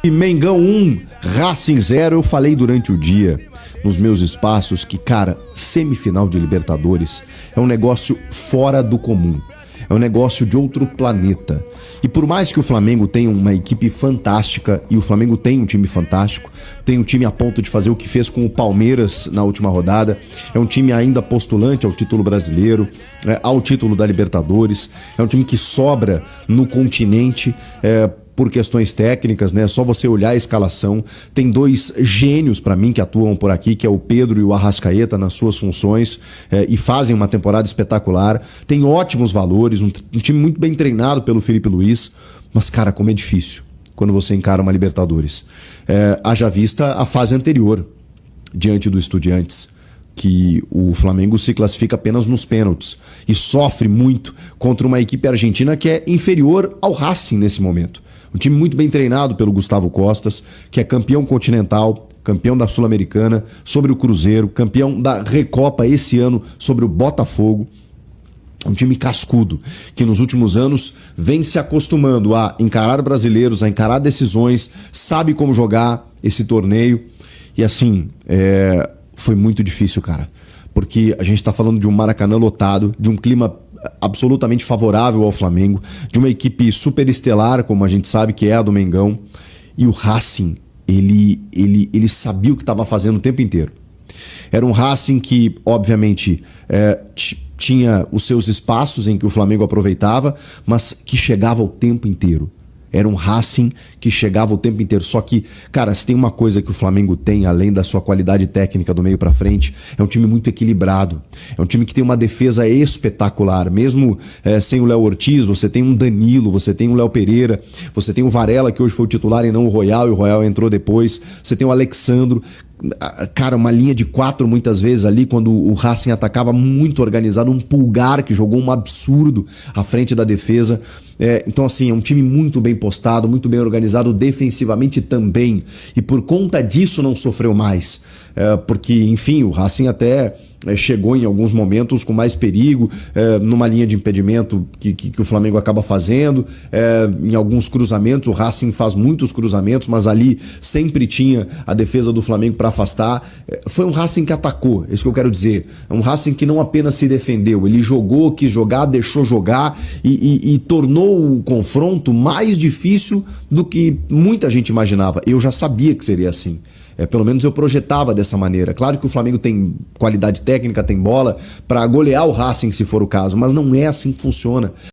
E Mengão 1, Racing 0, eu falei durante o dia, nos meus espaços, que, cara, semifinal de Libertadores é um negócio fora do comum. É um negócio de outro planeta. E por mais que o Flamengo tenha uma equipe fantástica, e o Flamengo tem um time fantástico, tem um time a ponto de fazer o que fez com o Palmeiras na última rodada, é um time ainda postulante ao título brasileiro, ao título da Libertadores, é um time que sobra no continente, por questões técnicas, né? Só você olhar a escalação. Tem dois gênios para mim que atuam por aqui, que é o Pedro e o Arrascaeta nas suas funções, e fazem uma temporada espetacular. Tem ótimos valores, um time muito bem treinado pelo Felipe Luiz, mas, cara, como é difícil quando você encara uma Libertadores. Haja vista a fase anterior, diante do Estudiantes, que o Flamengo se classifica apenas nos pênaltis e sofre muito contra uma equipe argentina que é inferior ao Racing nesse momento. Um time muito bem treinado pelo Gustavo Costas, que é campeão continental, campeão da Sul-Americana sobre o Cruzeiro, campeão da Recopa esse ano sobre o Botafogo. Um time cascudo, que nos últimos anos vem se acostumando a encarar brasileiros, a encarar decisões, sabe como jogar esse torneio. E assim, foi muito difícil, cara, porque a gente tá falando de um Maracanã lotado, de um clima absolutamente favorável ao Flamengo, de uma equipe super estelar, como a gente sabe que é a do Mengão, e o Racing, ele sabia o que estava fazendo o tempo inteiro. Era um Racing que, obviamente, tinha os seus espaços em que o Flamengo aproveitava, mas que chegava o tempo inteiro. Era um Racing que chegava o tempo inteiro. Só que, cara, se tem uma coisa que o Flamengo tem, além da sua qualidade técnica do meio pra frente, é um time muito equilibrado. É um time que tem uma defesa espetacular. Mesmo sem o Léo Ortiz, você tem um Danilo, você tem o Léo Pereira, você tem o Varela, que hoje foi o titular e não o Royal, e o Royal entrou depois. Você tem o Alexandro. Cara, uma linha de 4 muitas vezes ali, quando o Racing atacava muito organizado, um Pulgar que jogou um absurdo à frente da defesa. Então assim, é um time muito bem postado, muito bem organizado defensivamente também, e por conta disso não sofreu mais, porque enfim, o Racing até chegou em alguns momentos com mais perigo, numa linha de impedimento que o Flamengo acaba fazendo, em alguns cruzamentos, o Racing faz muitos cruzamentos, mas ali sempre tinha a defesa do Flamengo para afastar. Foi um Racing que atacou, é isso que eu quero dizer. É um Racing que não apenas se defendeu, ele jogou, quis jogar, deixou jogar e tornou o confronto mais difícil do que muita gente imaginava. Eu já sabia que seria assim. Pelo menos eu projetava dessa maneira. Claro que o Flamengo tem qualidade técnica, tem bola para golear o Racing se for o caso, mas não é assim que funciona.